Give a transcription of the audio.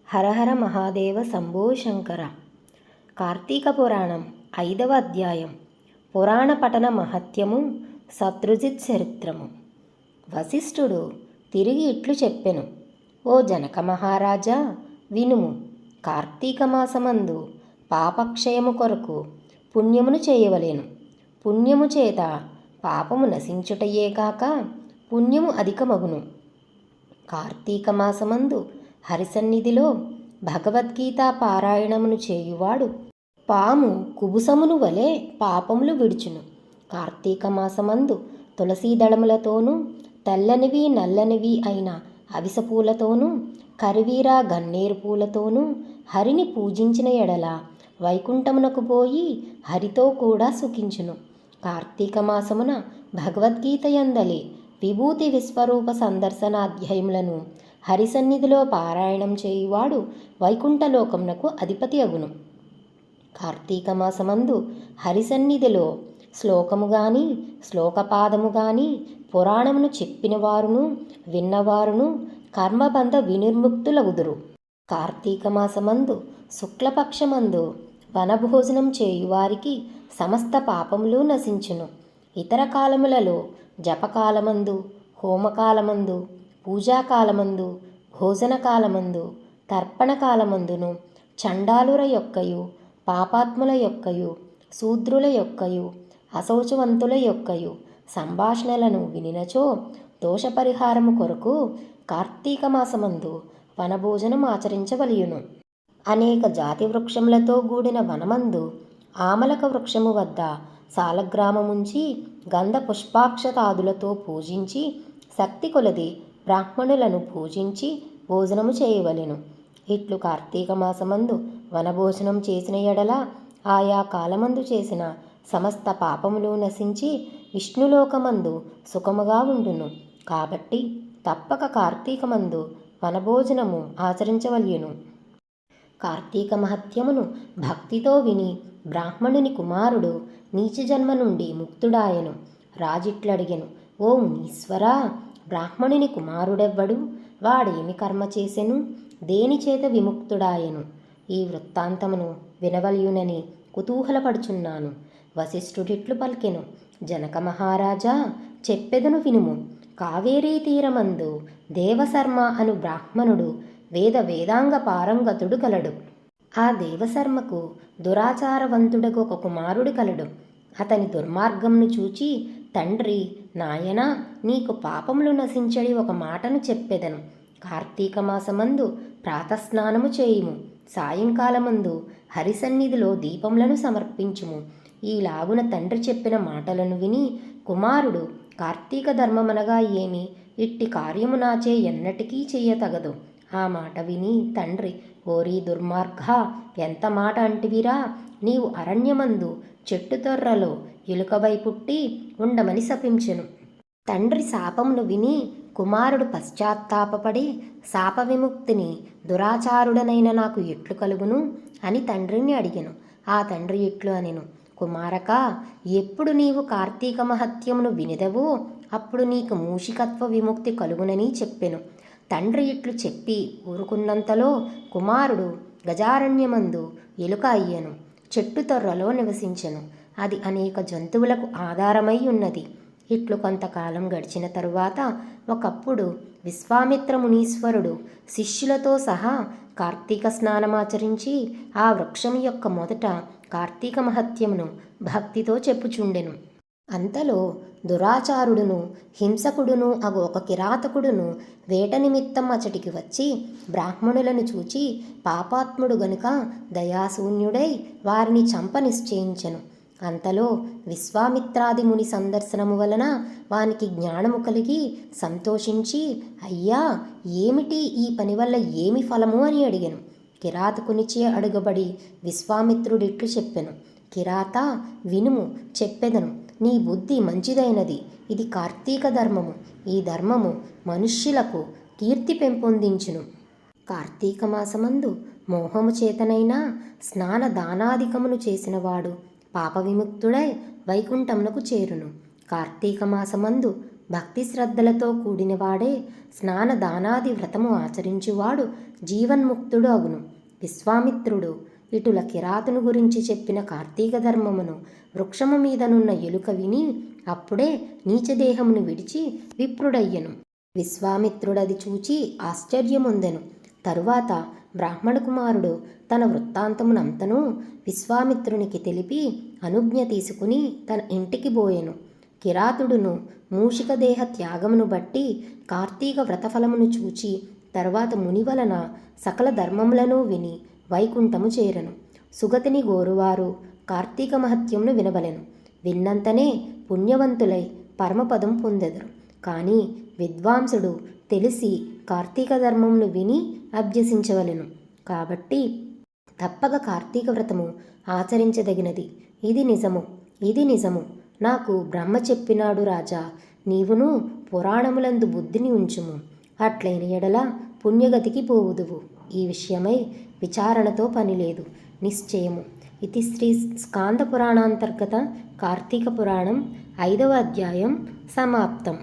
హరహర మహాదేవ శంభో శంకర. కార్తీక పురాణం 5వ అధ్యాయం. పురాణ పఠన మహత్యము, శత్రుజిత్ చరిత్రము. వశిష్ఠుడు తిరిగి ఇట్లు చెప్పెను: ఓ జనక మహారాజా, వినుము. కార్తీక మాసమందు పాపక్షయము కొరకు పుణ్యమును చేయవలెను. పుణ్యము చేత పాపము నశించుటయే కాక పుణ్యము అధికమగును. కార్తీక మాసమందు హరిసన్నిధిలో భగవద్గీత పారాయణమును చేయువాడు పాము కుబుసమును వలె పాపములు విడుచును. కార్తీక మాసమందు తులసీదళములతోనూ తెల్లనివి నల్లనివి అయిన అవిస పూలతోనూ కరివీర గన్నేరు పూలతోనూ హరిని పూజించిన ఎడల వైకుంఠమునకు పోయి హరితో కూడా సుఖించును. కార్తీక మాసమున భగవద్గీత యందలి విభూతి విశ్వరూప సందర్శనాధ్యాయములను హరిసన్నిధిలో పారాయణం చేయువాడు వైకుంఠలోకమునకు అధిపతి అగును. కార్తీక మాసమందు హరిసన్నిధిలో శ్లోకము గాని శ్లోకపాదము గాని పురాణమును చెప్పిన వారును విన్నవారును కర్మబంధ వినిర్ముక్తులగుదురు. కార్తీక మాసమందు శుక్లపక్షమందు వనభోజనం చేయువారికి సమస్త పాపములు నశించును. ఇతర కాలములలో జపకాలమందు, హోమకాలమందు, పూజాకాలమందు, భోజనకాలమందు, తర్పణకాలమందును చండాలుర యొక్కయు పాపాత్ముల యొక్కయు శూద్రుల యొక్కయు అశౌచవంతుల యొక్కయు సంభాషణలను వినినచో దోషపరిహారము కొరకు కార్తీక మాసమందు వనభోజనం ఆచరించవలయును. అనేక జాతి వృక్షములతో కూడిన వనమందు ఆమలక వృక్షము వద్ద సాలగ్రామముంచి గంధ పుష్పాక్షతాదులతో పూజించి శక్తి కొలది బ్రాహ్మణులను పూజించి భోజనము చేయవలెను. ఇట్లు కార్తీక మాసమందు వనభోజనం చేసిన ఎడల ఆయా కాలమందు చేసిన సమస్త పాపములు నశించి విష్ణులోకమందు సుఖముగా ఉండును. కాబట్టి తప్పక కార్తీకమందు వనభోజనము ఆచరించవలయును. కార్తీక మహత్యమును భక్తితో విని బ్రాహ్మణుని కుమారుడు నీచ జన్మ నుండి ముక్తుడాయను. రాజిట్లడిగెను: ఓ మునీశ్వరా, బ్రాహ్మణుని కుమారుడెవ్వడు? వాడేమి కర్మ చేసెను? దేనిచేత విముక్తుడాయను? ఈ వృత్తాంతమును వినవలయునని కుతూహలపడుచున్నాను. వశిష్ఠుడిట్లు పలికెను: జనక మహారాజా, చెప్పెదను వినుము. కావేరీ తీరమందు దేవశర్మ అను బ్రాహ్మణుడు వేదాంగ పారంగతుడు కలడు. ఆ దేవశర్మకు దురాచారవంతుడకు ఒక కుమారుడు కలడు. అతని దుర్మార్గంను చూచి తండ్రి, నాయనా, నీకు పాపములు నశించడి ఒక మాటను చెప్పెదను. కార్తీక మాసమందు ప్రాతస్నానము చేయుము. సాయంకాలమందు హరిసన్నిధిలో దీపములను సమర్పించుము. ఈలాగున తండ్రి చెప్పిన మాటలను విని కుమారుడు, కార్తీక ధర్మమనగా ఏమి? ఇట్టి కార్యము నాచే ఎన్నటికీ చెయ్యతగదు. ఆ మాట విని తండ్రి, ఓరీ దుర్మార్గ, ఎంత మాట అంటివిరా? నీవు అరణ్యమందు చెట్టు తొర్రలో ఎలుకవై పుట్టి ఉండమని శపించెను. తండ్రి శాపమును విని కుమారుడు పశ్చాత్తాపపడి శాప విముక్తిని దురాచారుడనైన నాకు ఎట్లు కలుగును అని తండ్రిని అడిగెను. ఆ తండ్రి ఇట్లు అనెను: కుమారక, ఎప్పుడు నీవు కార్తీక మహత్యమును వినిదవో అప్పుడు నీకు మూషికత్వ విముక్తి కలుగునని చెప్పెను. తండ్రి ఇట్లు చెప్పి ఊరుకున్నంతలో కుమారుడు గజారణ్యమందు ఎలుక అయ్యెను. చెట్టు తొర్రలో నివసించెను. అది అనేక జంతువులకు ఆధారమై ఉన్నది. ఇట్లు కొంతకాలం గడిచిన తరువాత ఒకప్పుడు విశ్వామిత్ర మునీశ్వరుడు శిష్యులతో సహా కార్తీక స్నానమాచరించి ఆ వృక్షం యొక్క మొదట కార్తీక మహత్యమును భక్తితో చెప్పుచుండెను. అంతలో దురాచారుడును హింసకుడును అగు ఒక కిరాతకుడును వేట నిమిత్తం అచటికి వచ్చి బ్రాహ్మణులను చూచి పాపాత్ముడు గనుక దయాశూన్యుడై వారిని చంప నిశ్చయించెను. అంతలో విశ్వామిత్రాది ముని సందర్శనము వలన వానికి జ్ఞానము కలిగి సంతోషించి, అయ్యా, ఏమిటి ఈ పని వల్ల ఏమి ఫలము అని అడిగెను. కిరాతకునిచే అడుగబడి విశ్వామిత్రుడిట్లు చెప్పెను: కిరాత, వినుము, చెప్పెదను. నీ బుద్ధి మంచిదైనది. ఇది కార్తీక ధర్మము. ఈ ధర్మము మనుష్యులకు కీర్తి పెంపొందించును. కార్తీక మాసమందు మోహము చేతనైనా స్నాన దానాధికమును చేసినవాడు పాప విముక్తుడై వైకుంఠమునకు చేరును. కార్తీక మాసమందు భక్తి శ్రద్ధలతో కూడినవాడే స్నాన దానాది వ్రతము ఆచరించువాడు జీవన్ముక్తుడు అగును. విశ్వామిత్రుడు ఇటుల కిరాతును గురించి చెప్పిన కార్తీక ధర్మమును వృక్షము మీదనున్న ఎలుక విని అప్పుడే నీచదేహమును విడిచి విప్రుడయ్యను. విశ్వామిత్రుడది చూచి ఆశ్చర్యముందెను. తరువాత బ్రాహ్మణ కుమారుడు తన వృత్తాంతమునంతనూ విశ్వామిత్రునికి తెలిపి అనుజ్ఞ తీసుకుని తన ఇంటికి బోయెను. కిరాతుడును మూషిక దేహ త్యాగమును బట్టి కార్తీక వ్రతఫలమును చూచి తర్వాత ముని వలన సకల ధర్మములను విని వైకుంఠము చేరను. సుగతిని గోరువారు కార్తీక మహత్యమును వినవలెను. విన్నంతనే పుణ్యవంతులై పరమపదం పొందెదరు. కానీ విద్వాంసుడు తెలిసి కార్తీక ధర్మమును విని అభ్యసించవలెను. కాబట్టి తప్పక కార్తీక వ్రతము ఆచరించదగినది. ఇది నిజము నాకు బ్రహ్మ చెప్పినాడు రాజా. నీవును పురాణములందు బుద్ధిని ఉంచుము. అట్లైన ఎడల పుణ్యగతికి పోవుదువు. ఈ విషయమై విచారణతో పనిలేదు, నిశ్చయము. ఇది శ్రీ స్కాంద పురాణాంతర్గత కార్తీక పురాణం 5వ అధ్యాయం సమాప్తం.